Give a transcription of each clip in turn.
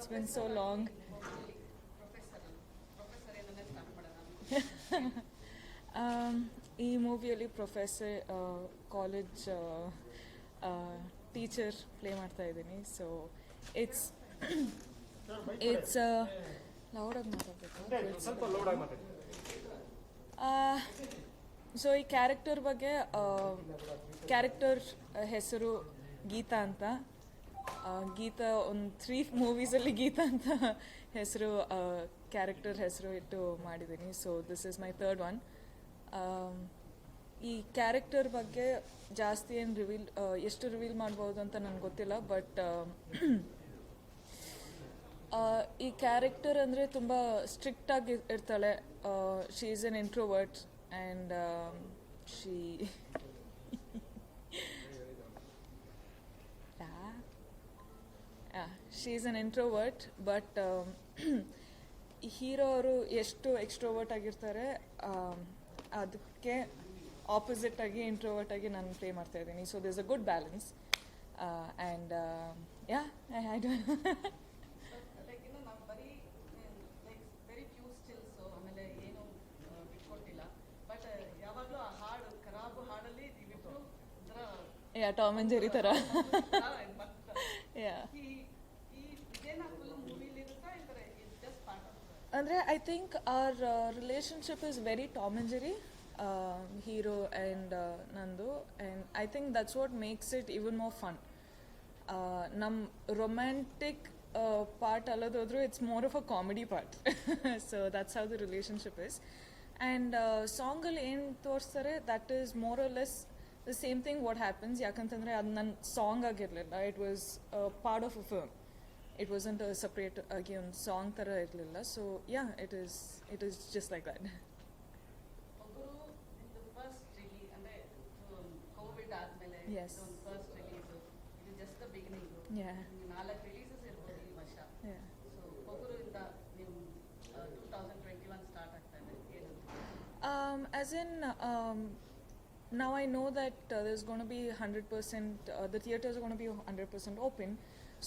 It's been so long. ಈ ಮೂವಿಯಲ್ಲಿ professor college teacher play ಮಾಡ್ತಾ ಇದ್ದೀನಿ. ಸೊ ಇಟ್ಸ್ ಇಟ್ಸ್ ಲೌಡಾಗಿ ಮಾತಾಡಬೇಕು. ಸೊ ಈ ಕ್ಯಾರೆಕ್ಟರ್ ಬಗ್ಗೆ ಕ್ಯಾರೆಕ್ಟರ್ ಹೆಸರು ಗೀತಾ ಅಂತ. ಗೀತಾ ಒಂದು 3 ಮೂವೀಸಲ್ಲಿ ಗೀತಾ ಅಂತ ಹೆಸರು ಕ್ಯಾರೆಕ್ಟರ್ ಹೆಸರು ಇಟ್ಟು ಮಾಡಿದ್ದೀನಿ. So this is my 3rd one. ಈ ಕ್ಯಾರೆಕ್ಟರ್ ಬಗ್ಗೆ ಜಾಸ್ತಿ ಏನು ಎಷ್ಟು ರಿವೀಲ್ ಮಾಡ್ಬೋದು ಅಂತ ನನಗೆ ಗೊತ್ತಿಲ್ಲ. ಬಟ್ ಈ ಕ್ಯಾರೆಕ್ಟರ್ ಅಂದರೆ ತುಂಬ ಸ್ಟ್ರಿಕ್ಟಾಗಿ ಇರ್ತಾಳೆ. She is N introvert and she is an introvert. But hero ಅವರು ಎಷ್ಟು ಎಕ್ಸ್ಟ್ರೋವರ್ಟ್ ಆಗಿರ್ತಾರೆ ಅದಕ್ಕೆ ಆಪೋಸಿಟ್ ಆಗಿ ಇಂಟ್ರೋವರ್ಟ್ ಆಗಿ ನಾನು ಪ್ಲೇ ಮಾಡ್ತಾ ಇದ್ದೀನಿ. So this a good balance and yeah I don't yeah Tom and Jerry ಥರ. ಯಾ ಅಂದರೆ I think our relationship is very Tom and Jerry, hero and ನಂದು. And I think that's what makes it even more fun. ನಮ್ಮ romantic part ಅಲ್ಲದೋದ್ರೂ it's more of a comedy part. So that's how the relationship is. And ಸಾಂಗಲ್ಲಿ ಏನು ತೋರಿಸ್ತಾರೆ that is more or less the same thing what happens. ಯಾಕಂತಂದರೆ ಅದು ನನ್ನ song ಆಗಿರಲಿಲ್ಲ, it was part of a film. It wasn't a separate again song thara irlilla. So yeah, it is just like that. Oguru in the first release and COVID admele Yes. first release it is just the beginning. Yeah. Nalak releases irbodu ee varsha. Yeah. So Oguru inda nim 2021 start agtade ಏನು? As in now I know that there's going to be 100% the theaters are going to be 100% open.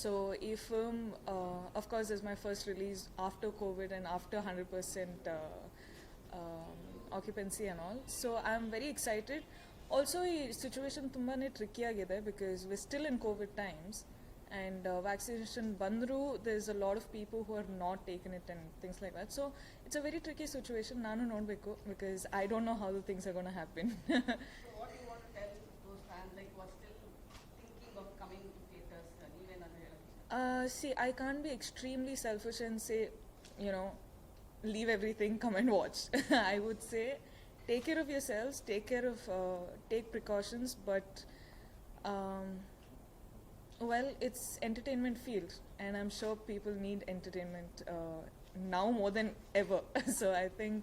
So a film of course is my first release after COVID and after 100% occupancy and all. So I'm very excited. Also ಈ situation ತುಂಬಾನೇ tricky ಆಗಿದೆ because we're still in COVID times and vaccination ಬಂದರೂ there's a lot of people who are not taken it and things like that. So it's a very tricky situation. ನಾನು ನೋಡಬೇಕು because I don't know how the things are going to happen. So what you want to tell those fans like who are still thinking of coming to theaters even on See, I can't be extremely selfish and say, you know, leave everything, come and watch. I would say, take care of yourselves, take precautions, but, well, it's entertainment field, and I'm sure people need entertainment now more than ever. So I think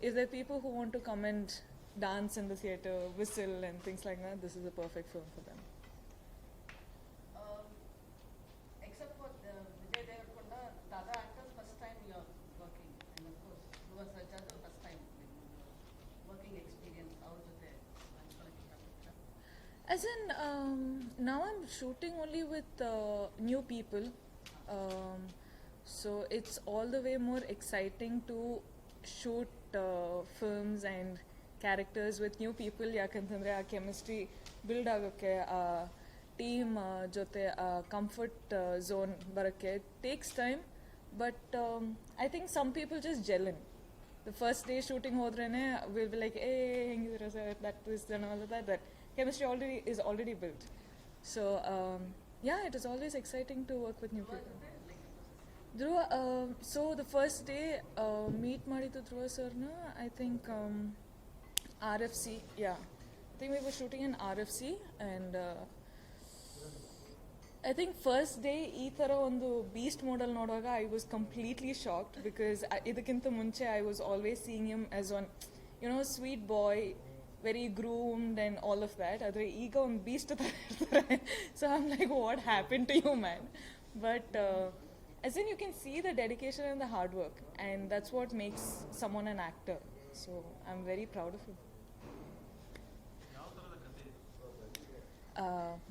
if there are people who want to come and dance in the theater, whistle and things like that, this is a perfect film for them. except for Vijay Deverakonda, the other actors first time you are working, and of course you are Sajjad first time working experience ಅವ್ರ ಜೊತೆ ಹಂಚ್ಕೊಳ್ಳೋಕೆ. As in, now I'm shooting only with new people. So it's all the way more exciting to shoot films and characters with new people. ಯಾಕಂತಂದರೆ ಆ chemistry build ಆಗೋಕ್ಕೆ, ಆ team ಜೊತೆ ಆ comfort zone ಬರೋಕ್ಕೆ takes time. But I think some people just gel in the first day shooting ಹೋದ್ರೇ will be like ಹೆಂಗಿದ್ದೀರಾ sir, that is all that chemistry is already built. So yeah, it is always exciting to work with new people. Dhruva, so the first day meet ಮಾಡಿದ್ದು Dhruva ಸರ್ನ I think RFC, yeah, I think we were shooting in RFC and I think first day ಈ ಥರ ಒಂದು beast model ನೋಡುವಾಗ I was completely shocked because ಇದಕ್ಕಿಂತ ಮುಂಚೆ I was always seeing him as one, you know, sweet boy, very groomed and all of that. Adre ಈಗ ಒಂದು beast ಥರ ಇರ್ತಾರೆ. So I'm like, what happened to you, man? But as in you can see the dedication and the hard work, and that's what makes someone an actor. So I'm very proud of him.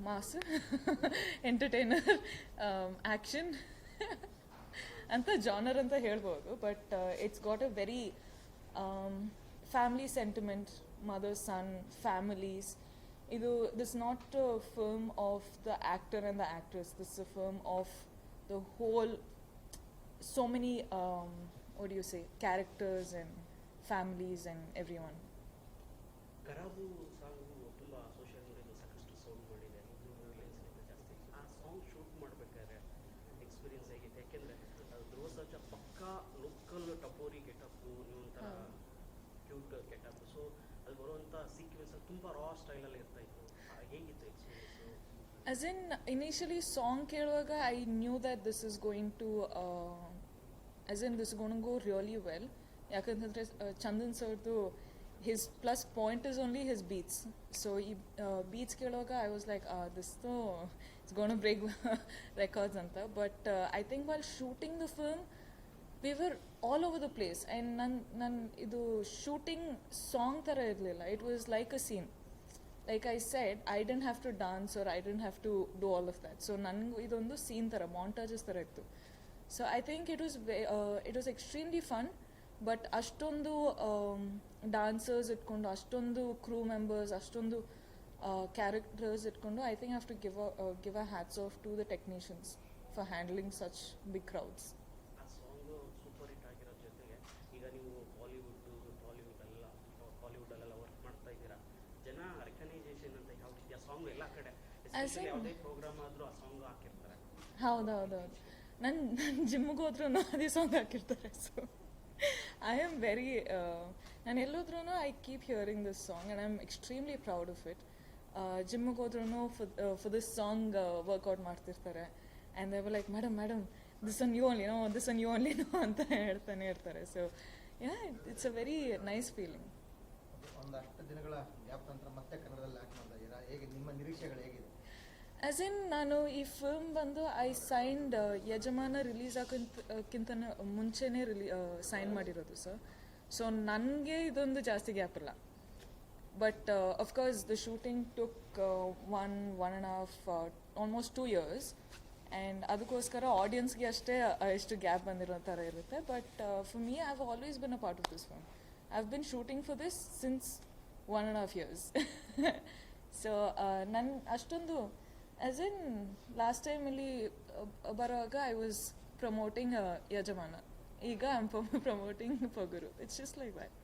Master, entertainer, action, ಅಂತ genre ಅಂತ ಹೇಳ್ಬೋದು, but it's got a very family sentiment, mother son, families. ಇದು this not a film of the actor and the actress, this a film of the whole, so many what do you say, characters and families and everyone. ಗರಾಬು song ತುಂಬ social ಮೀಡಿಯಾದಲ್ಲಿ ಸಾಕಷ್ಟು sound ಮಾಡಿದೆ, ರಿಲಯನ್ಸ್ನಿಂದ ಜಾಸ್ತಿ. ಆ song shoot ಮಾಡಬೇಕಾದ್ರೆ experience ಆಗಿತ್ತು, ಯಾಕೆಂದರೆ ಧ್ರುವ ಸರ್ಜಾ ಪಕ್ಕಾ ಲೋಕಲ್ ಟಪೋರಿ ಗೆಟಪ್ಪು, ನೀವೊಂಥರ ಕ್ಯೂಟ್ ಗೆಟಪ್. ಸೊ ಅಲ್ಲಿ ಬರುವಂಥ ಸೀಕ್ವೆನ್ಸಲ್ಲಿ ತುಂಬ ರಾ ಸ್ಟೈಲಲ್ಲಿ ಇರ್ತಾಯಿತ್ತು. ಹೇಗಿತ್ತು experience? As in, initially song ಕೇಳುವಾಗ I knew that this is going to go really well. ಯಾಕಂತಂದರೆ ಚಂದನ್ ಸರ್ದು his plus point is only his beats. So ಈ beats ಕೇಳುವಾಗ I was like, this it's going to break records ಅಂತ. But I think while shooting the film, we were all over the place. And ನನ್ನ ಇದು shooting song ಥರ ಇರಲಿಲ್ಲ. It was like a scene. Like I said, I didn't have to dance or I didn't have to do all of that. So ನನಗೂ ಇದೊಂದು scene ಥರ, montages ಥರ ಇತ್ತು. So I think it was extremely fun. But ಅಷ್ಟೊಂದು dancers ಇಟ್ಕೊಂಡು, ಅಷ್ಟೊಂದು crew members, ಅಷ್ಟೊಂದು characters ಇಟ್ಕೊಂಡು, I think have to give a hats off to the technicians for handling such big crowds. ಆ ಸಾಂಗು ಸೂಪರ್ ಹಿಟ್ ಆಗಿರೋ ಜೊತೆಗೆ ಈಗ ನೀವು ಹಾಲಿವುಡಲ್ಲೆಲ್ಲ ವರ್ಕ್ ಮಾಡ್ತಾ ಇದ್ದೀರಾ, ಜನ ರೆಕಗ್ನೈಸೇಷನ್ ಅಂತ ಯಾವ ರೀತಿ ಆ ಸಾಂಗ್ ಎಲ್ಲ ಕಡೆ ಎಸ್ಪೆಷಲಿ ಯಾವುದೇ ಪ್ರೋಗ್ರಾಮ್ ಆದರೂ ಆ ಸಾಂಗ್ ಹಾಕಿರ್ತಾರೆ. ಹೌದೌದೌದು, ನನ್ನ ಜಿಮ್ಗೆ ಹೋದ್ರೂ ಅದೇ ಸಾಂಗ್ ಹಾಕಿರ್ತಾರೆ. ಸೊ ಐ ಆಮ್ ವೆರಿ, ನಾನು ಎಲ್ಲೋದ್ರೂ I keep hearing this song and I am extremely proud of it. ಜಿಮ್ಗೆ ಹೋದ್ರೂ ಫಾರ್ ದಿಸ್ ಸಾಂಗ್ ವರ್ಕೌಟ್ ಮಾಡ್ತಿರ್ತಾರೆ. And they were like, madam this one you only know, this one you only know ಅಂತ ಹೇಳ್ತಾನೆ ಇರ್ತಾರೆ. So yeah, it's a very nice feeling. ಒಂದಷ್ಟು ದಿನಗಳ gap ನಂತರ ಮತ್ತೆ ಕನ್ನಡದಲ್ಲಿ ಆ್ಯಕ್ಟ್ ಮಾಡ್ತಾ ಇದ್ದೀರಾ, ಹೇಗೆ ನಿಮ್ಮ ನಿರೀಕ್ಷೆಗಳು ಹೇಗಿದೆ? ಆ್ಯಸ್ ಇನ್, ನಾನು ಈ ಫಿಲ್ಮ್ ಬಂದು ಐ ಸೈನ್ಡ್ ಯಜಮಾನ ರಿಲೀಸ್ ಆಗೋಕ್ಕಿಂತ ಮುಂಚೆನೇ ಸೈನ್ ಮಾಡಿರೋದು ಸರ್. ಸೊ ನನಗೆ ಇದೊಂದು ಜಾಸ್ತಿ ಗ್ಯಾಪ್ ಇಲ್ಲ. But of course the shooting took one and half, almost 2 years. And ಅದಕ್ಕೋಸ್ಕರ ಆಡಿಯನ್ಸ್ಗೆ ಅಷ್ಟೇ ಎಷ್ಟು ಗ್ಯಾಪ್ ಬಂದಿರೋ ಥರ ಇರುತ್ತೆ. But for me, I have always been a part of this film. I have been shooting for this since 1.5 years. So ನನ್ನ ಅಷ್ಟೊಂದು, as in last time ಇಲ್ಲಿ ಬರುವಾಗ ಐ ವಾಸ್ ಪ್ರಮೋಟಿಂಗ್ ಯಜಮಾನ, ಈಗ I am promoting Pogaru. It's just like that.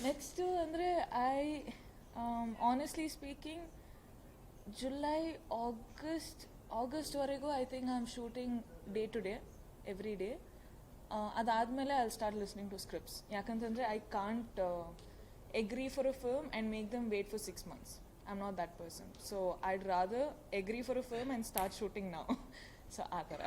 Next ಅಂದರೆ honestly speaking, July ಆಗಸ್ಟ್ವರೆಗೂ I think I am shooting day to day, every day. ಅದಾದಮೇಲೆ I start listening to scripts. ಯಾಕಂತಂದರೆ I can't agree for a film and make them wait for 6 months. I'm not that person. So I'd rather agree for a film and start shooting now. So ಆ ಥರ.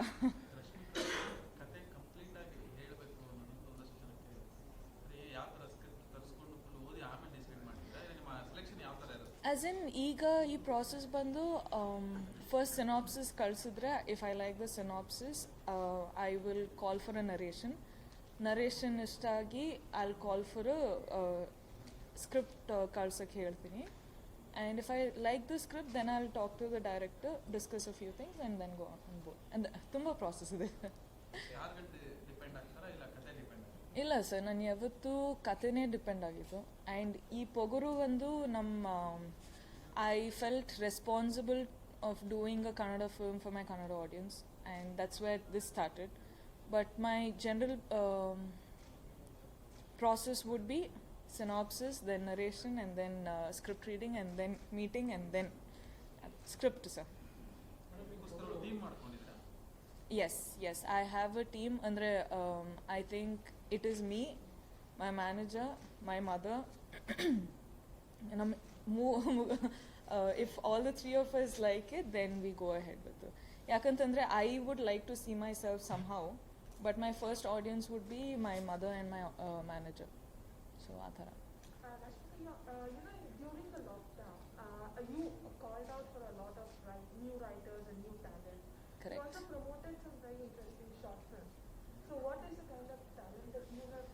ಕತೆ complete ಆಗಿ ಹೇಳಬೇಕು ಅನ್ನೋದು ಒಂದಷ್ಟು ಜನಕ್ಕೆ ಯಾವ ಥರ ಸ್ಕ್ರಿಪ್ಟ್ ತರಿಸ್ಕೊಂಡು ಫುಲ್ ಓದಿ ಆಮೇಲೆ ಡಿಸೈಡ್ ಮಾಡಿದ್ರೆ ನಿಮ್ಮ ಸೆಲೆಕ್ಷನ್ ಯಾವ ಥರ ಇರುತ್ತೆ? ಆ್ಯಸ್ ಇನ್, ಈಗ ಈ ಪ್ರಾಸೆಸ್ ಬಂದು ಫಸ್ಟ್ ಸಿನಾಪ್ಸಿಸ್ ಕಳಿಸಿದ್ರೆ, if I like the synopsis, I will call for a narration ಇಷ್ಟ ಆಗಿ I will call for a script ಕಳ್ಸೋಕ್ಕೆ ಹೇಳ್ತೀನಿ. And if I like the script, then I will talk to the director, discuss a few things and then go on board. And ತುಂಬ process ಇದೆ. ಯಾರ ಗಂಟೆ depend ಆಗ್ತಾರಾ ಇಲ್ಲ ಕತೆ depend ಆಗ್ತಾರಾ? ಇಲ್ಲ ಸರ್, ನಾನು ಯಾವತ್ತೂ ಕಥೆನೇ ಡಿಪೆಂಡ್ ಆಗಿತ್ತು. ಆ್ಯಂಡ್ ಈ ಪೊಗರು ಒಂದು ನಮ್ಮ, I felt responsible of doing a Kannada film for my Kannada audience, and that's where this started. But my general process would be synopsis, then narration, and then script reading, and then meeting, and then script, sir. ಅದಕ್ಕೋಸ್ಕರ team ಮಾಡ್ಕೊಂಡಿದ್ದೀರಾ? Yes, I have a team. Andre, I think it is me, my manager, my mother, and if all the three of us like it, then we go ahead with it. Yakantandre, I would like to see myself somehow, but my first audience would be my mother and my manager. So athara. During the lockdown, you called out for a lot of new writers and new talent. Correct. You also promoted some very interesting short films. So what is the kind of talent that you have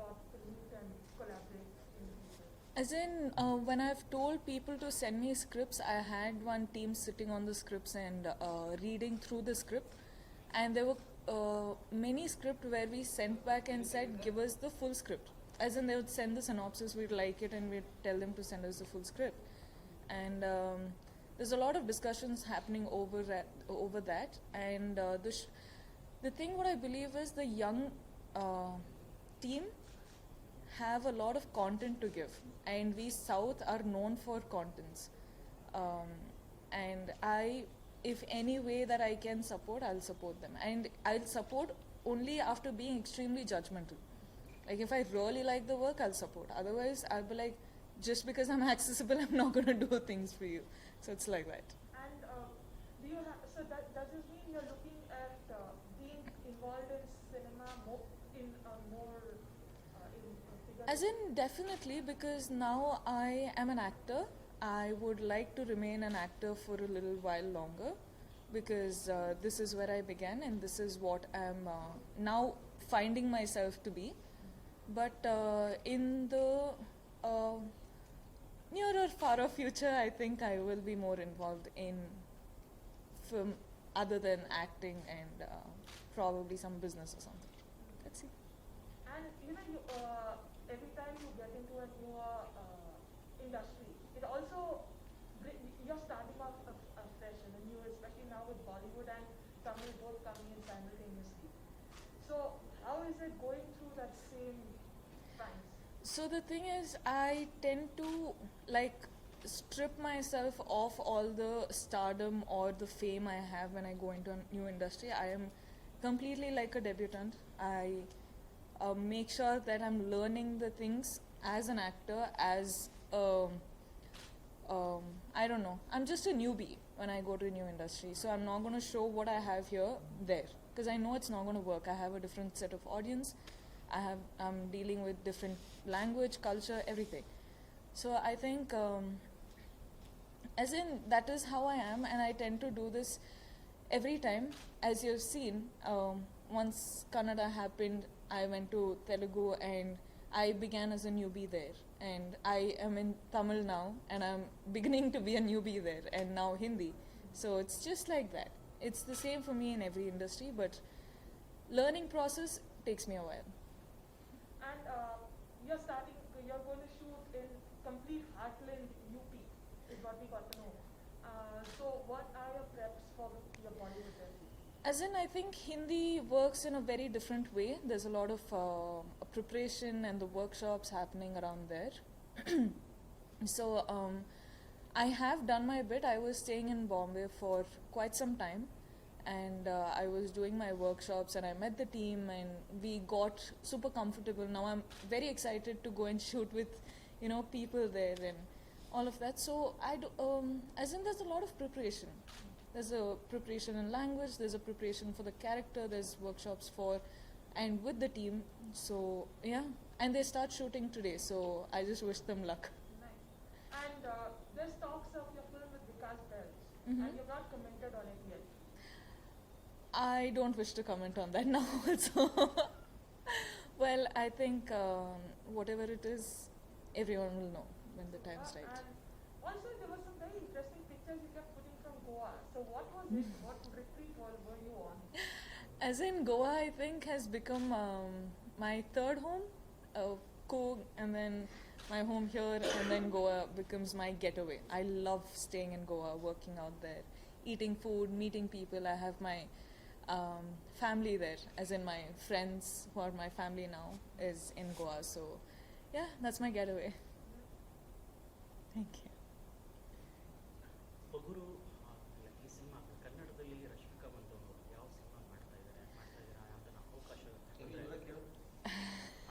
got to meet and collaborate in the future? As in, when I've told people to send me scripts, I had one team sitting on the scripts and reading through the script, and there were many script where we sent back and said, give us the full script. As in, they would send the synopsis, we'd like it, and we'd tell them to send us the full script. And there's a lot of discussions happening over that. And the thing what I believe is the young team have a lot of content to give, and we South are known for contents. And if any way that I can support, I'll support them, and I'll support only after being extremely judgmental. Like if I really like the work, I'll support. Otherwise, I'll be like, just because I'm accessible, I'm not gonna do things for you. So it's like that. And do you have, so that, does this mean you're looking at being involved in cinema more in figure? As in, definitely, because now I am an actor. I would like to remain an actor for a little while longer, because this is where I began and this is what I'm now finding myself to be. But in the near or far off future, I think I will be more involved in film other than acting and probably some business or something. Let's see. And you know, every time you get into a newer industry, it also you're starting off afresh and new, especially now with Bollywood and Tamil both coming in simultaneously. So how is it going through that same times? So the thing is, I tend to like strip myself of all the stardom or the fame I have when I go into a new industry. I am completely like a debutant. I make sure that I'm learning the things as an actor, as I don't know. I'm just a newbie when I go to a new industry, so I'm not going to show what I have here there, because I know it's not going to work. I have a different set of audience. I'm dealing with different language, culture, everything. So I think, as in, that is how I am, and I tend to do this every time. As you've seen, once Kannada happened, I went to Telugu and I began as a newbie there. And I am in Tamil now, and I'm beginning to be a newbie there, and now Hindi. So it's just like that. It's the same for me in every industry, but learning process takes me a while. And you're going to shoot in complete heartland UP, is what we got to know. So what are your preps for your Bollywood debut? As in, I think Hindi works in a very different way. There's a lot of preparation and the workshops happening around there. So I have done my bit. I was staying in Bombay for quite some time, and I was doing my workshops, and I met the team, and we got super comfortable. Now I'm very excited to go and shoot with, people there and all of that. So as in, there's a lot of preparation. There's a preparation in language, there's a preparation for the character, there's workshops and with the team. So yeah, and they start shooting today, so I just wish them luck. Nice. And there's talks of your film with Vikas Bells, Mhm. and you've not commented on it yet. I don't wish to comment on that now also. Well, I think whatever it is, everyone will know when the time's right. And also there were some very interesting pictures you kept putting from Goa. So what was it? What retreat were you on? As in, Goa, I think, has become my third home. Coog, and then my home here, and then Goa becomes my getaway. I love staying in Goa, working out there, eating food, meeting people. I have my family there, as in my friends who are my family now is in Goa. So yeah, that's my getaway. Thank you. ಪಗುರು ಈ cinema ಕನ್ನಡದಲ್ಲಿ ರಶ್ಮಿಕಾ ಬಂದು ಯಾವ cinema ಮಾಡ್ತಾ ಇದ್ದೀರಾ ಅಂತ ಅವಕಾಶ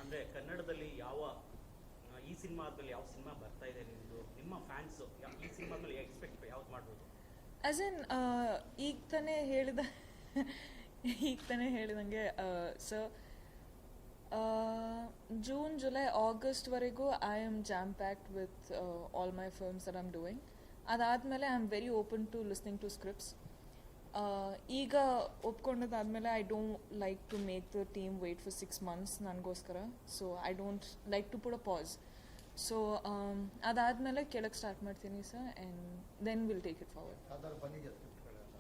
ಅಂದರೆ ಕನ್ನಡದಲ್ಲಿ ಈ ಸಿನಿಮಾ ಆದಮೇಲೆ ಯಾವ ಸಿನಿಮಾ ಬರ್ತಾ ಇದೆ ನಿಮ್ಮ ಫ್ಯಾನ್ಸು ಈ ಸಿನಿಮಾ ಮೇಲೆ ಎಕ್ಸ್ಪೆಕ್ಟ್ ಯಾವ್ದು ಮಾಡ್ಬೋದು? As in, ಈಗ ತಾನೇ ಹೇಳಿದಂಗೆ ಸರ್, June, July, August ವರೆಗೂ I am jam-packed with all my films that I'm doing. ಅದಾದಮೇಲೆ I am very open to listening to scripts. ಈಗ ಒಪ್ಕೊಂಡದಾದ್ಮೇಲೆ I don't like to make the team wait for 6 months ನನಗೋಸ್ಕರ. So I don't like to put a pause. So ಅದಾದಮೇಲೆ ಕೇಳಕ್ಕೆ start ಮಾಡ್ತೀನಿ sir and then will take it forward. ಯಾವ್ದಾದ್ರು ಬಂದಿದೆಯಾ ಸ್ಕ್ರಿಪ್ಟ್ಗಳೆಲ್ಲ?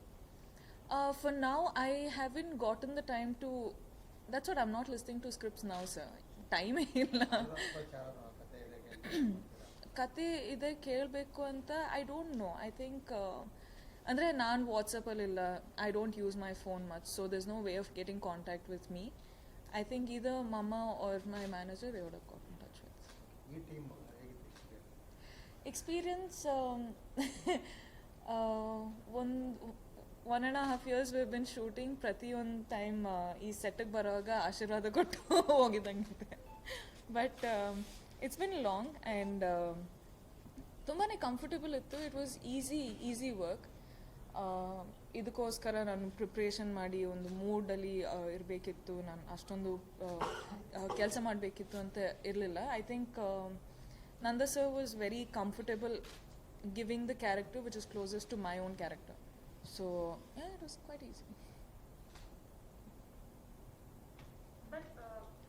For now, I haven't gotten the time to. That's what I'm not listening to scripts now, sir. Time ಇಲ್ಲ. ಕಥೆ ಇದೆ ಕತೆ ಇದೆ ಕೇಳಬೇಕು ಅಂತ I don't know. I think ಅಂದರೆ ನಾನು ವಾಟ್ಸಪ್ಪಲ್ಲಿಲ್ಲ. I don't use my phone much, so there's no way of getting contact with me. I think either mama or my manager, they would have got in touch with. ಈ team ಹೇಗಿತ್ತು Experience, one and a half years we've been shooting. ಪ್ರತಿಯೊಂದು time ಈ ಸೆಟ್ಟಿಗೆ ಬರುವಾಗ ಆಶೀರ್ವಾದ ಕೊಟ್ಟು ಹೋಗಿದ್ದಂಗಿದೆ. But it's been long and ತುಂಬಾ ಕಂಫರ್ಟಬಲ್ ಇತ್ತು. It was easy work. ಇದಕ್ಕೋಸ್ಕರ ನಾನು ಪ್ರಿಪ್ರೇಷನ್ ಮಾಡಿ ಒಂದು ಮೂಡಲ್ಲಿ ಇರಬೇಕಿತ್ತು. ನಾನು ಅಷ್ಟೊಂದು ಕೆಲಸ ಮಾಡಬೇಕಿತ್ತು ಅಂತ ಇರಲಿಲ್ಲ. I think Nanda sir was very comfortable giving the character which is closest to my own character. So, yeah, it was quite easy. But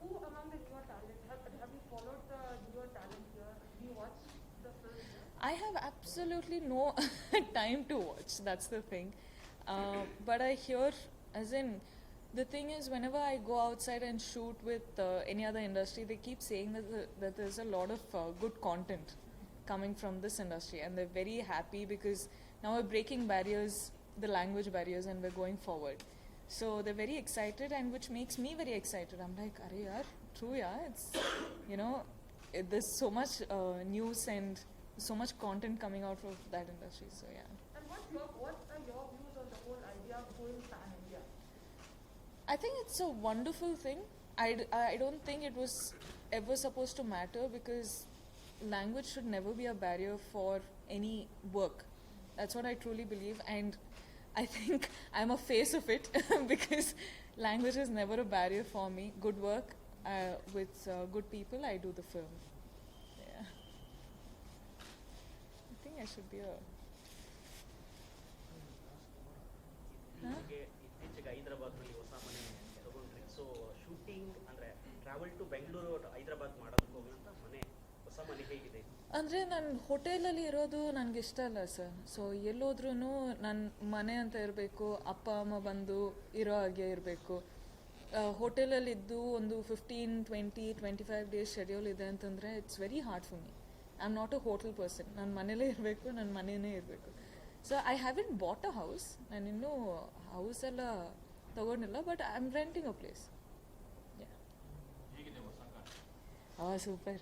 who among the newer talent have you followed the newer talent here? Do you watch the film here? I have absolutely no time to watch, that's the thing. But I hear, as in, the thing is, whenever I go outside and shoot with any other industry, they keep saying that there's a lot of good content coming from this industry, and they're very happy because now we're breaking barriers, the language barriers, and we're going forward. So they're very excited, and which makes me very excited. I'm like, arey yaar, true yeah, it's, you know, there's so much news and so much content coming out of that industry. So yeah. And what are your views on the whole idea of going pan-India? I think it's a wonderful thing. I don't think it was ever supposed to matter because language should never be a barrier for any work. That's what I truly believe, and I think I'm a face of it because language is never a barrier for me. Good work with good people, I do the film. Yeah. I think I should be a... ಇತ್ತೀಚೆಗೆ ಹೈದರಾಬಾದ್ನಲ್ಲಿ ಹೊಸ ಮನೆ ತಗೊಂಡ್ರಿ. So shooting ಅಂದರೆ travel to Bengaluru Hyderabad ಮಾಡೋದಕ್ಕೆ ಹೋಗುವಂಥ ಮನೆ, ಹೊಸ ಮನೆ ಹೇಗಿದೆ? ಅಂದರೆ ನಾನು ಹೋಟೆಲಲ್ಲಿ ಇರೋದು ನನಗೆ ಇಷ್ಟ ಅಲ್ಲ ಸರ್. ಸೊ ಎಲ್ಲೋದ್ರೂ ನನ್ನ ಮನೆ ಅಂತ ಇರಬೇಕು, ಅಪ್ಪ ಅಮ್ಮ ಬಂದು ಇರೋ ಹಾಗೆ ಇರಬೇಕು. ಹೋಟೆಲಲ್ಲಿದ್ದು ಒಂದು 15-20-25 ಡೇಸ್ ಶೆಡ್ಯೂಲ್ ಇದೆ ಅಂತಂದರೆ it's very hard for me. I am not a hotel person. ನನ್ನ ಮನೇಲೇ ಇರಬೇಕು, ನನ್ನ ಮನೆಯೇ ಇರಬೇಕು. So I haven't bought a house. ನಾನು ಇನ್ನೂ ಹೌಸ್ ಎಲ್ಲ ತಗೊಂಡಿಲ್ಲ, but I am renting a place. ಹೇಗಿದೆ ಹೊಸ ಕಾರ್? ಸೂಪರ್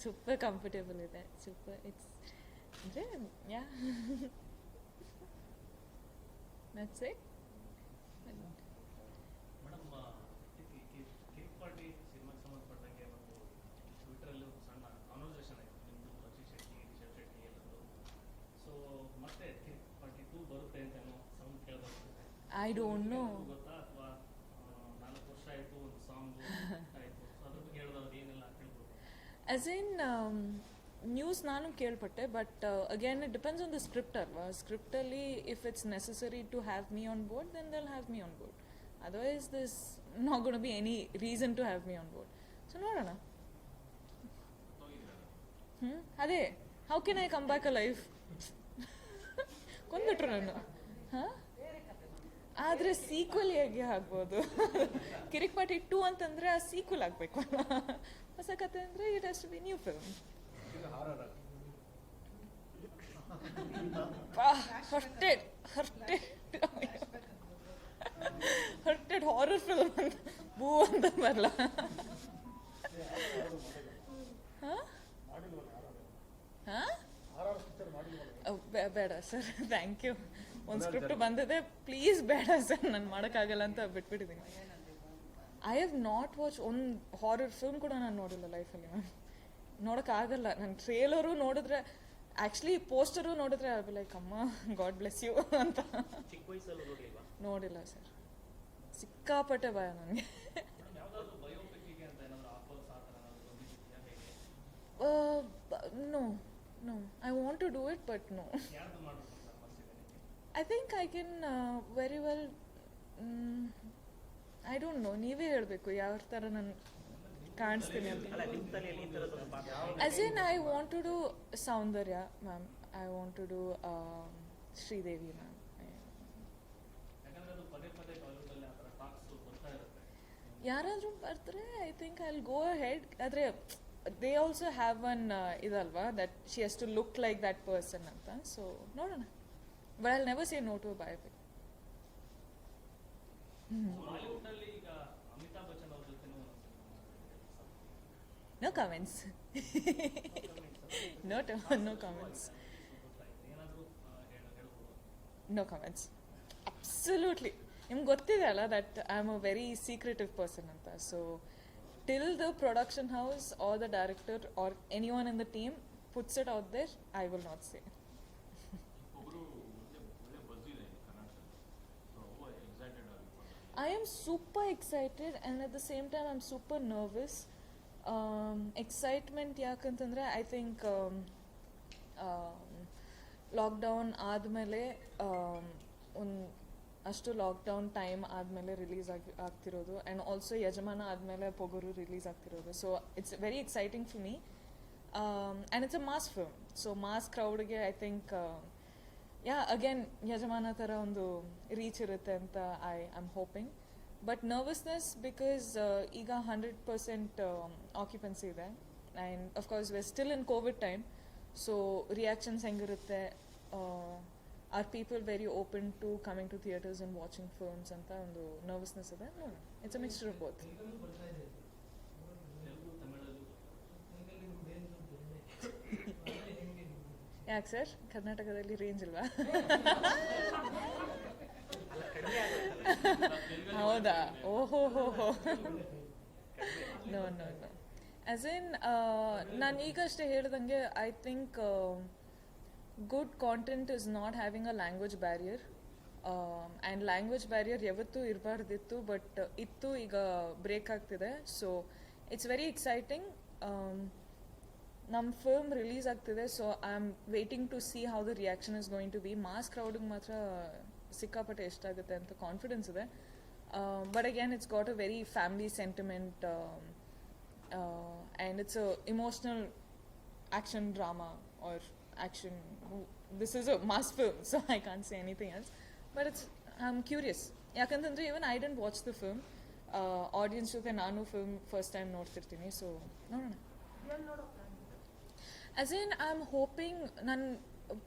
ಸೂಪರ್ ಕಂಫರ್ಟೇಬಲ್ ಇದೆ. ಸೂಪರ್ ಇಟ್ಸ್ ಅಂದರೆ yeah that's it. Madam, cake party ಸಿನಿಮಾಗೆ ಸಂಬಂಧಪಟ್ಟಂಗೆ ಮತ್ತು ಟ್ವಿಟರಲ್ಲಿ ಒಂದು ಸಣ್ಣ ಕಾನ್ವರ್ಸೇಷನ್ ಆಯಿತು ನಿಮ್ಮದು, ರಕ್ಷಿತ್ ಶೆಟ್ಟಿ, ರಿಷಬ್ ಶೆಟ್ಟಿ ಎಲ್ಲರೂ. ಸೊ ಮತ್ತೆ ಕೇಕ್ ಪಾರ್ಟಿ 2 ಬರುತ್ತೆ ಅಂತ ಏನೋ ಸೌಂಡ್ ಕೇಳಬರ್ತದೆ. I don't know. ಗೊತ್ತಾ, ಅಥವಾ 4 ವರ್ಷ ಆಯಿತು ಒಂದು ಸಾಂಗ್ ಆಯಿತು, ಸೊ ಅದ್ರ ಬಗ್ಗೆ ಹೇಳಿದವ್ರು ಏನೆಲ್ಲ ಕೇಳ್ಬೋದು? ಆಸ್ ಇನ್ ನ್ಯೂಸ್ ನಾನು ಕೇಳ್ಪಟ್ಟೆ, but again it depends on the script ಅಲ್ವಾ. ಸ್ಕ್ರಿಪ್ಟಲ್ಲಿ if it's necessary to have me on board, then they'll have me on board. Otherwise this not gonna be any reason to have me on board. So ನೋಡೋಣ. ಅದೇ how can I come back a life? ಕೊಂದ್ಬಿಟ್ರು ನಾನು. ಹಾಂ, ಆದರೆ sequel ಹೇಗೆ ಆಗ್ಬೋದು? ಕಿರಿಕ್ party 2 ಅಂತಂದರೆ ಆ ಸೀಕ್ವಲ್ ಆಗಬೇಕು ಅಲ್ಲ. ಹೊಸ ಕತೆ ಅಂದರೆ it has to be new film. Haunted horror film ಅಂತ ಬೂ ಅಂತ ಬರಲ್ಲ. ಹಾಂ ಹಾಂ, ಬೇಡ ಸರ್, ಥ್ಯಾಂಕ್ ಯು. ಒಂದು ಸ್ಕ್ರಿಪ್ಟ್ ಬಂದಿದೆ, ಪ್ಲೀಸ್ ಬೇಡ ಸರ್, ನಾನು ಮಾಡೋಕ್ಕಾಗಲ್ಲ ಅಂತ ಬಿಟ್ಬಿಟ್ಟಿದ್ದೀನಿ. ಐ ಹ್ಯಾವ್ ನಾಟ್ ವಾಚ್ ಒಂದು ಹಾರರ್ ಫಿಲ್ಮ್ ಕೂಡ ನಾನು ನೋಡಿಲ್ಲ ಲೈಫಲ್ಲಿ. ಮ್ಯಾಮ್ ನೋಡೋಕ್ಕಾಗಲ್ಲ. ನನ್ನ ಟ್ರೇಲರು ನೋಡಿದ್ರೆ, ಆ್ಯಕ್ಚುಲಿ ಪೋಸ್ಟರು ನೋಡಿದ್ರೆ ಐ ಬಿ ಲೈಕ್ ಅಮ್ಮ ಗಾಡ್ ಬ್ಲೆಸ್ ಯು ಅಂತ. ಚಿಕ್ಕ ವಯಸ್ಸಲ್ಲೂ ನೋಡಲಿಲ್ವಾ? ನೋಡಿಲ್ಲ ಸರ್, ಸಿಕ್ಕಾಪಟ್ಟೆ ಭಯ ನನಗೆ. ಯಾವುದಾದ್ರು ಬಯೋಪಿಕ್ಕಿಗೆ ಅಂತ ಏನಾದರೂ ಆಫರ್ಸ್ ಆ ಥರ ಏನಾದರೂ ಬಂದಿದೆಯಾ, ಹೇಗೆ? No no, I want to do it, but no. ಯಾರ್ದು ಮಾಡಬೇಕು ಅಂತ ಮನಸ್ಸಿದೆ ನಿಮಗೆ? I think I can very well, I don't know, ನೀವೇ ಹೇಳಬೇಕು ಯಾವ ಥರ ನಾನು ಕಾಣಿಸ್ತೀನಿ ಅಂತ. ಅಲ್ಲ ನಿಮ್ಮ ತಲೆಯಲ್ಲಿ ಈ ಥರದೊಂದು ಪಾತ್ರ As in, I want to do Saundarya, ma'am. I want to do Sridevi, ma'am. ಯಾಕಂದ್ರೆ ಅದು ಪದೇ ಪದೇ ಟಾಲಿವುಡಲ್ಲಿ ಆ ಥರ ಟಾಕ್ಸ್ ಬರ್ತಾ ಇರುತ್ತೆ. ಯಾರಾದರೂ ಬರ್ತಾರೆ I think I will go ahead. ಆದರೆ ದೇ ಆಲ್ಸೋ ಹ್ಯಾವ್ ಒನ್ ಇದಲ್ವಾ that she has to look like that person ಅಂತ. ಸೊ ನೋಡೋಣ. But I never say no to biopic. ಬಾಲಿವುಡ್ನಲ್ಲಿ ಈಗ ಅಮಿತಾಬ್ ಬಚ್ಚನ್ ಅವ್ರ ಜೊತೆನೂ ನೋ ಕಮೆಂಟ್ಸ್. No comments. ಏನಾದರೂ ಹೇಳ್ಬೋದು. No comments. ಅಬ್ಸಲ್ಯೂಟ್ಲಿ. ನಿಮ್ಗೆ ಗೊತ್ತಿದೆ ಅಲ್ಲ that I am a very secretive person ಅಂತ. So till the production house or the director or any one in the team puts it out there, I will not say. I am super excited and at the same time I'm super nervous. Excitement ಯಾಕಂತಂದರೆ I think lockdown ಆದಮೇಲೆ ಒಂದು ಅಷ್ಟು lockdown time ಆದಮೇಲೆ release ಆಗ್ತಿರೋದು and also Yajamana ಆದಮೇಲೆ Pogaru release ಆಗ್ತಿರೋದು. So it's very exciting for me and it's a mass film. So mass ಕ್ರೌಡ್ಗೆ I think again Yajamana ಥರ ಒಂದು ರೀಚ್ ಇರುತ್ತೆ ಅಂತ I am hoping. But nervousness because ಈಗ 100% ಆಕ್ಯುಪೆನ್ಸಿ ಇದೆ and of course we are still in COVID time. So reactions ಹೆಂಗಿರುತ್ತೆ, are people very open to coming to theatres and watching films ಅಂತ ಒಂದು nervousness ಇದೆ. It's a mixture of both. Telugu ತಮಿಳಲ್ಲೂ ಯಾಕೆ sir ಕರ್ನಾಟಕದಲ್ಲಿ range ಇಲ್ವಾ? ಅಲ್ಲ ಕಡಿಮೆ ಆಗುತ್ತಲ್ಲ. ಹೌದಾ? ಓಹೋ ಹೋ ಹೋ. No no no. As in ನಾನು ಈಗಷ್ಟೇ ಹೇಳ್ದಂಗೆ I think good content is not having a language barrier. And language barrier ಯಾವತ್ತೂ ಇರಬಾರ್ದಿತ್ತು, ಬಟ್ ಇತ್ತು, ಈಗ ಬ್ರೇಕ್ ಆಗ್ತಿದೆ. So it's very exciting. ನಮ್ಮ ಫಿಲ್ಮ್ ರಿಲೀಸ್ ಆಗ್ತಿದೆ. So I am waiting to see how the reaction is going to be. Mass ಕ್ರೌಡಿಗೆ ಮಾತ್ರ ಸಿಕ್ಕಾಪಟ್ಟೆ ಎಷ್ಟಾಗುತ್ತೆ ಅಂತ ಕಾನ್ಫಿಡೆನ್ಸ್ ಇದೆ. But again it's got a very family sentiment and it's a emotional action drama or action. This is a mass film, so I can't say anything else. But it's I am curious. ಯಾಕಂತಂದರೆ even I didn't watch the film. Audience ಜೊತೆ ನಾನು film first time ನೋಡ್ತಿರ್ತೀನಿ. So ನೋಡೋಣ. Real lot of plans. As in I am hoping ನಾನು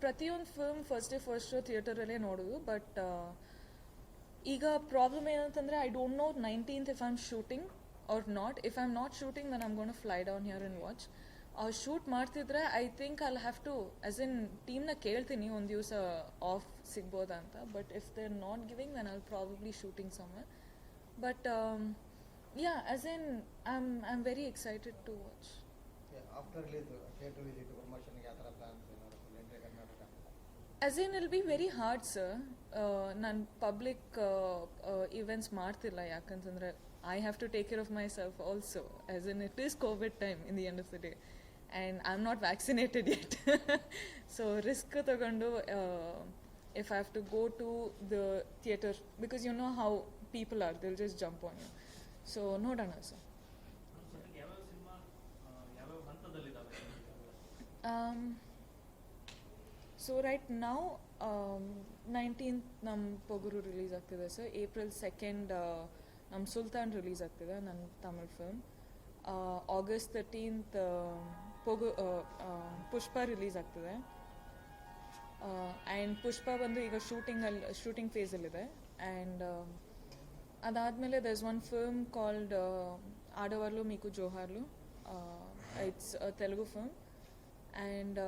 ಪ್ರತಿಯೊಂದು film first show ಥಿಯೇಟರಲ್ಲೇ ನೋಡೋದು. But ಈಗ problem ಏನಂತಂದರೆ I don't know 19th if I am shooting or not. If I am not shooting then I am gone to fly down here and watch. Shoot ಮಾಡ್ತಿದ್ರೆ I think I have to as in ಟೀಮ್ನ ಕೇಳ್ತೀನಿ ಒಂದು ದಿವಸ off ಸಿಗ್ಬೋದಾ ಅಂತ. But if they are not giving then I will probably shooting somewhere. But as in I am very excited to watch. After release theatre visit ಪ್ರಮೋಷನ್ಗೆ ಯಾವ ಥರ plans ಏನಾದ್ರು entry Karnataka? As in it'll be very hard sir. ನಾನು public events ಮಾಡ್ತಿಲ್ಲ, ಯಾಕಂತಂದರೆ I have to take care of myself also. As in it is COVID time in the end of the day and I am not vaccinated yet. So risk ತಗೊಂಡು if I have to go to the theatre because you know how people are, they'll just jump on you. So ನೋಡೋಣ sir. ಸದ್ಯಕ್ಕೆ ಯಾವ್ಯಾವ cinema ಯಾವ್ಯಾವ ಹಂತದಲ್ಲಿದ್ದಾವೆ? So right now 19th ನಮ್ಮ Pogaru release ಆಗ್ತಿದೆ sir. April 2nd ನಮ್ಮ Sultan release ಆಗ್ತಿದೆ, ನನ್ನ Tamil film. August 13th Pushpa release ಆಗ್ತಿದೆ. ಆ್ಯಂಡ್ ಪುಷ್ಪ ಬಂದು ಈಗ ಶೂಟಿಂಗ್ ಫೇಸಲ್ಲಿದೆ. ಆ್ಯಂಡ್ ಅದಾದಮೇಲೆ there is one film called Aadavallu Meeku Johaarlu. It's a Telugu film. And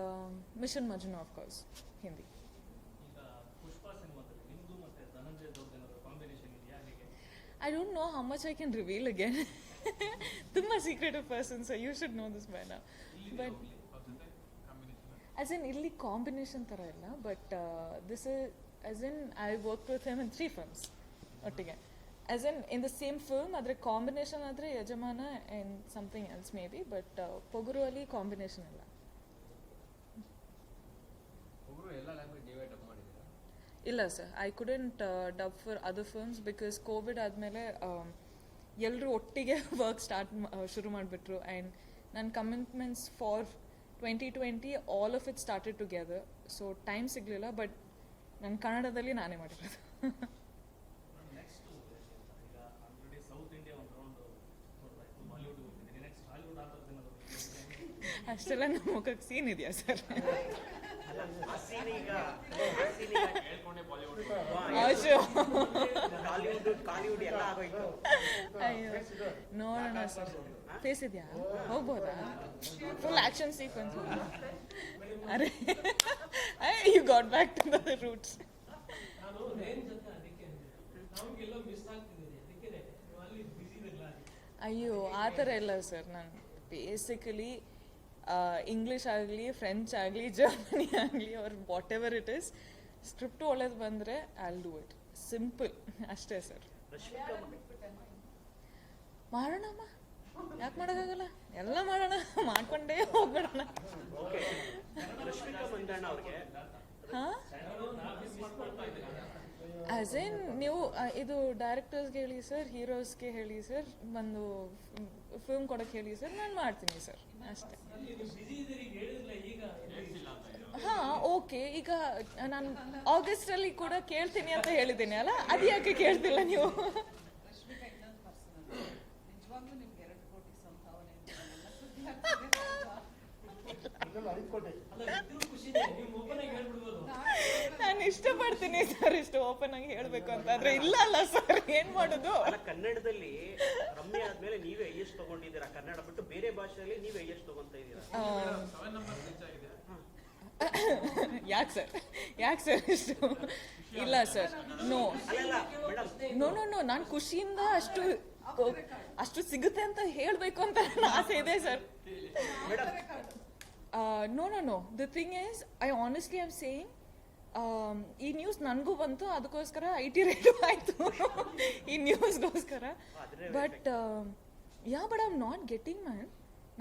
Mission Majnu of course Hindi. ಈಗ ಪುಷ್ಪ ಸಿನಿಮಾದಲ್ಲಿ ನಿಮ್ದು ಮತ್ತೆ ಧನಂಜಯ್ ದೊಡ್ಡೇನಾದ್ರು ಕಾಂಬಿನೇಷನ್ ಇದೆಯಾ ಹೇಗೆ? I don't know how much I can reveal again. ತುಂಬ secretive person, so you should know this by now. But ಅವ್ರ ಜೊತೆ combination as in ಇಲ್ಲಿ ಕಾಂಬಿನೇಷನ್ ಥರ ಇಲ್ಲ, but this is as in I worked with him in 3 films ಒಟ್ಟಿಗೆ. As in the same film, ಆದರೆ combination ಆದರೆ ಯಜಮಾನ and something else maybe, but Pogaru ಅಲ್ಲಿ ಕಾಂಬಿನೇಷನ್ ಇಲ್ಲ. ಒಬ್ಬರು ಎಲ್ಲ ಲ್ಯಾಂಗ್ವೇಜ್ ನೀವೇ ಡಬ್ ಮಾಡಿದ್ದೀರಾ? ಇಲ್ಲ sir, I couldn't dub for other films because Covid ಆದಮೇಲೆ ಎಲ್ಲರೂ ಒಟ್ಟಿಗೆ ವರ್ಕ್ ಶುರು ಮಾಡಿಬಿಟ್ರು ಆ್ಯಂಡ್ ನನ್ನ commitments for 2020 all of it started together. So time ಸಿಗಲಿಲ್ಲ, ಬಟ್ ನನ್ನ ಕನ್ನಡದಲ್ಲಿ ನಾನೇ ಮಾಡಿರೋದು. ನೆಕ್ಸ್ಟ್ ಈಗ ಆಲ್ರೆಡಿ ಸೌತ್ ಇಂಡಿಯಾ ಒಂದು ರೌಂಡ್ ನೋಡ್ತಾಯಿತ್ತು, ಬಾಲಿವುಡ್ ಹೋಗ್ತಿದ್ದೀನಿ, ನೆಕ್ಸ್ಟ್ ಹಾಲಿವುಡ್ ಆ ಥರದ್ದು ಏನಾದರೂ ಅಷ್ಟೆಲ್ಲ ನಮ್ಮ ಮುಖಕ್ಕೆ ಸೀನ್ ಇದೆಯಾ ಸರ್? ಆ scene ಈಗ ಹೇಳ್ಕೊಂಡೆ ಬಾಲಿವುಡ್ ಅಯ್ಯೋ ಕಾಲಿವುಡ್ ಎಲ್ಲ ಆಗೋಯ್ತು. ಅಯ್ಯೋ ನೋಡೋಣ ಸರ್. ಫೇಸ್ ಇದೆಯಾ? ಹೋಗ್ಬೋದಾ? Full action sequence. Are you got back to the roots. ನಾನು ರೇಂಜ್ ಜೊತೆ ಅದಕ್ಕೆ ನಮಗೆಲ್ಲೋ ಮಿಸ್ ಆಗ್ತಿದ್ದೀನಿ, ಅದಕ್ಕೆ ನೀವು ಅಲ್ಲಿ ಬಿಸಿ ಇರಲ್ಲ. ಅಯ್ಯೋ ಆ ಥರ ಇಲ್ಲ ಸರ್. ನಾನು ಬೇಸಿಕಲಿ ಇಂಗ್ಲೀಷ್ ಆಗಲಿ, ಫ್ರೆಂಚ್ ಆಗಲಿ, ಜರ್ಮನಿ ಆಗಲಿ, ಅವ್ರ what ever it is, script ಒಳ್ಳೇದು ಬಂದರೆ I will do it. Simple ಅಷ್ಟೇ ಸರ್. ಮಾಡೋಣಮ್ಮ, ಯಾಕೆ ಮಾಡೋಕ್ಕಾಗಲ್ಲ? ಎಲ್ಲ ಮಾಡೋಣ, ಮಾಡ್ಕೊಂಡೇ ಹೋಗ್ಬಿಡೋಣ. ಓಕೆ, ರಶ್ಮಿಕಾ ಮಂದಣ್ಣ ಅವ್ರಿಗೆ ಹಾಂ, ಆ್ಯಸ್ ಇನ್ ನೀವು ಇದು ಡೈರೆಕ್ಟರ್ಸ್ಗೆ ಹೇಳಿ ಸರ್, ಹೀರೋಸ್ಗೆ ಹೇಳಿ ಸರ್, ಬಂದು ಫಿಲ್ಮ್ ಕೊಡೋಕ್ಕೆ ಹೇಳಿ ಸರ್, ನಾನು ಮಾಡ್ತೀನಿ ಸರ್, ಅಷ್ಟೇ. ಹಾಂ ಓಕೆ. ಈಗ ನಾನು ಆಗಸ್ಟಲ್ಲಿ ಕೂಡ ಕೇಳ್ತೀನಿ ಅಂತ ಹೇಳಿದ್ದೀನಿ ಅಲ್ಲ, ಅದು ಯಾಕೆ ಕೇಳ್ತಿಲ್ಲ ನೀವು? ರಶ್ಮಿಕಾ ಇನ್ನೊಂದು ಪರ್ಸನಲ್, ನಿಜವಾಗ್ಲೂ ನಿಮ್ಗೆ 2 ಕೋಟಿ ಸಂಭಾವನೆ ಅಂತ ಸುದ್ದಿ ಆಗ್ತಿದೆ ನಾನು ಇಷ್ಟಪಡ್ತೀನಿ ಸರ್ ಇಷ್ಟು ಓಪನ್ ಆಗಿ ಹೇಳಬೇಕು ಅಂತ, ಆದರೆ ಇಲ್ಲ ಅಲ್ಲ ಸರ್, ಏನು ಮಾಡೋದು? ಅಲ್ಲ, ಕನ್ನಡದಲ್ಲಿ ರಮ್ಯ ಆದ್ಮೇಲೆ ನೀವೇ ಹೈಯೆಸ್ಟ್ ತಗೊಂಡಿದ್ದೀರಾ. ಕನ್ನಡ ಬಿಟ್ಟು ಬೇರೆ ಭಾಷೆಯಲ್ಲಿ ನೀವೇ ಹೈಯೆಸ್ಟ್ ತಗೊಂತಾ ಇದ್ದೀರಾ. 7 ನಂಬರ್ ರೀಚ್ ಆಗಿದೆ. ಯಾಕೆ ಸರ್ ಇಷ್ಟು? ಇಲ್ಲ ಸರ್, ನೋ ಅಲ್ಲ ಮೇಡಮ್, ನೋ ನೋ ನೋ, ನಾನು ಖುಷಿಯಿಂದ ಅಷ್ಟು ಸಿಗುತ್ತೆ ಅಂತ ಹೇಳಬೇಕು ಅಂತ ನನ್ನ ಆಸೆ ಇದೆ sir. Madam no no no, the thing is, I honestly am saying, ಈ ನ್ಯೂಸ್ ನನಗೂ ಬಂತು, ಅದಕ್ಕೋಸ್ಕರ IT ರೇಟು ಆಯಿತು ಈ ನ್ಯೂಸ್ಗೋಸ್ಕರ. But but I am not getting man.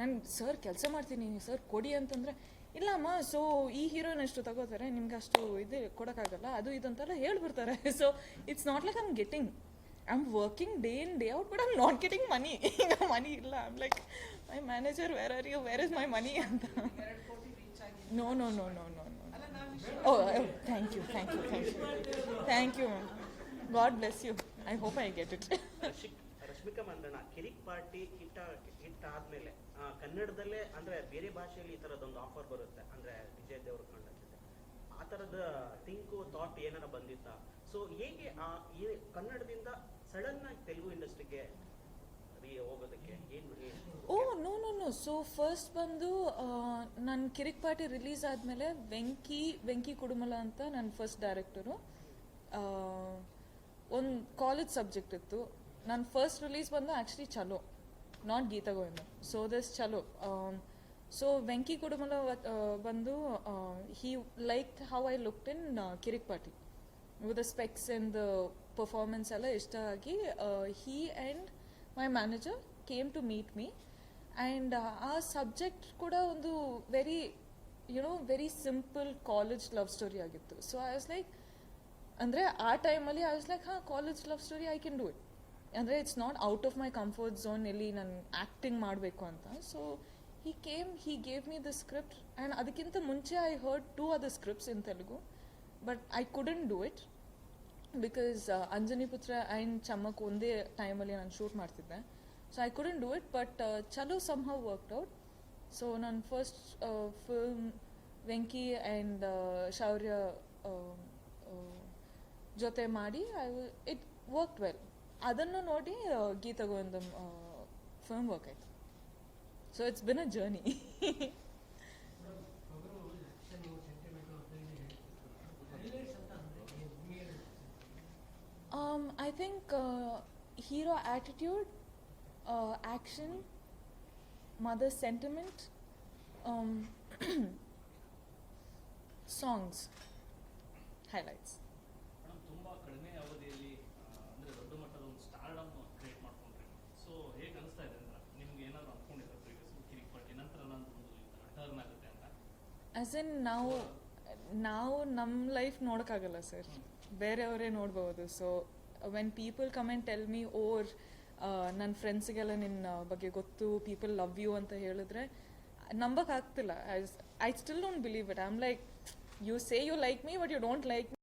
ನಾನು ಸರ್ ಕೆಲಸ ಮಾಡ್ತೀನಿ ಸರ್ ಕೊಡಿ ಅಂತಂದರೆ, ಇಲ್ಲಮ್ಮ, ಸೊ ಈ ಹೀರೋಯಿನ್ ಎಷ್ಟು ತಗೋತಾರೆ, ನಿಮ್ಗೆ ಅಷ್ಟು ಇದು ಕೊಡೋಕ್ಕಾಗಲ್ಲ, ಅದು ಇದು ಅಂತೆಲ್ಲ ಹೇಳ್ಬಿಡ್ತಾರೆ. So it's not like I am getting, I am working day in day out, but I am not getting money. ಈಗ ಮನಿ ಇಲ್ಲ. I am like, my manager where are you, where is my money ಅಂತ. 2 ಕೋಟಿ reach ಆಗಿ no no no no no no. ಅಲ್ಲ ನಾವು Oh, thank you. Thank you, ma'am. God bless you. I hope I get it. Rashmika Mandanna Kirik Party hit ಆದ್ಮೇಲೆ ಕನ್ನಡದಲ್ಲೇ ಅಂದ್ರೆ ಬೇರೆ ಭಾಷೆಯಲ್ಲಿ ಈ ತರದೊಂದು ಆಫರ್ ಬರುತ್ತೆ, ಅಂದ್ರೆ ವಿಜಯ್ ದೇವರಕೊಂಡ ಜೊತೆ, ಆ ತರದ ಥಿಂಕು ಥಾಟ್ ಏನಾರ ಬಂದಿತ್ತಾ? ಸೊ ಹೇಗೆ ಈ ಕನ್ನಡದಿಂದ ಸಡನ್ ಆಗಿ ತೆಲುಗು ಇಂಡಸ್ಟ್ರಿಗೆ ಹೋಗೋದಕ್ಕೆ ಏನು? ನೋ. ಸೊ ಫಸ್ಟ್ ಬಂದು ನನ್ನ ಕಿರಿಕ್ ಪಾರ್ಟಿ ರಿಲೀಸ್ ಆದಮೇಲೆ ವೆಂಕಿ ಕುಡುಮಲ ಅಂತ ನನ್ನ ಫಸ್ಟ್ ಡೈರೆಕ್ಟರು, ಒಂದು ಕಾಲೇಜ್ ಸಬ್ಜೆಕ್ಟ್ ಇತ್ತು. ನನ್ನ ಫಸ್ಟ್ ರಿಲೀಸ್ ಬಂದು actually Chalo, not Geetha Govinda. So this Chalo. So Venky Kudumula ಬಂದು he like how I looked in Kirik Party with the specs and the performance ಎಲ್ಲ ಇಷ್ಟ ಆಗಿ, he and my manager came to meet me. And ಆ subject ಕೂಡ ಒಂದು very simple college love story ಆಗಿತ್ತು. So I was like, ಅಂದರೆ ಆ ಟೈಮಲ್ಲಿ ಐ ವಾಸ್ ಲೈಕ್, ಹಾಂ, college love story I can do it. ಅಂದರೆ it's not out of my comfort zone ಎಲ್ಲಿ ನಾನು ಆ್ಯಕ್ಟಿಂಗ್ ಮಾಡಬೇಕು ಅಂತ. So he gave me the script, and ಅದಕ್ಕಿಂತ ಮುಂಚೆ I heard 2 other scripts in Telugu, but I couldn't do it because Anjani ಪುತ್ರ and ಚಮ್ಮಕ್ ಒಂದೇ ಟೈಮಲ್ಲಿ ನಾನು ಶೂಟ್ ಮಾಡ್ತಿದ್ದೆ. So I couldn't do it, but ಚಲೋ ಸಮ್ಹೌ ವರ್ಕ್ಡ್ ಔಟ್. ಸೊ ನನ್ನ first film Venky and ಶೌರ್ಯ ಜೊತೆ ಮಾಡಿ ಇಟ್ ವರ್ಕ್ಡ್ ವೆಲ್. ಅದನ್ನು ನೋಡಿ ಗೀತಾ ಗೋವಿಂದಂ ಫಿಲ್ಮ್ ವರ್ಕ್ ಆಯಿತು. So it's been a journey. I think hero attitude, action, mother sentiment, songs, highlights. Madam, ತುಂಬ ಕಡಿಮೆ ಅವಧಿಯಲ್ಲಿ ಅಂದರೆ ದೊಡ್ಡ ಮಟ್ಟದ ಒಂದು ಸ್ಟಾರ್ಡಮ್ ಕ್ರಿಯೇಟ್ ಮಾಡ್ಕೊಂಡ್ರಿ. ಸೊ ಹೇಗೆ ಅನಿಸ್ತಾ ಇದೆ ಅಂದ್ರೆ ನಿಮ್ಗೆ ಏನಾದ್ರು ಅಂದ್ಕೊಂಡಿದ್ರೆ ಪ್ರೀವಿಯಸ್ ಕಿರಿಕ್ ಪಾರ್ಟಿ ನಂತರ ನಂದು ಒಂದು ಟರ್ನ್ ಆಗುತ್ತೆ ಅಂತ? ಆಸ್ ಇನ್ ನಾವು ನಮ್ಮ ಲೈಫ್ ನೋಡೋಕ್ಕಾಗಲ್ಲ ಸರ್, ಬೇರೆಯವರೇ ನೋಡ್ಬೋದು. So when people come and tell me, or ನನ್ನ ಫ್ರೆಂಡ್ಸಿಗೆಲ್ಲ ನಿನ್ನ ಬಗ್ಗೆ ಗೊತ್ತು, ಪೀಪಲ್ ಲವ್ ಯು ಅಂತ ಹೇಳಿದ್ರೆ ನಂಬಕ್ಕಾಗ್ತಿಲ್ಲ. I still don't believe it. I am like, you say you like me but you don't like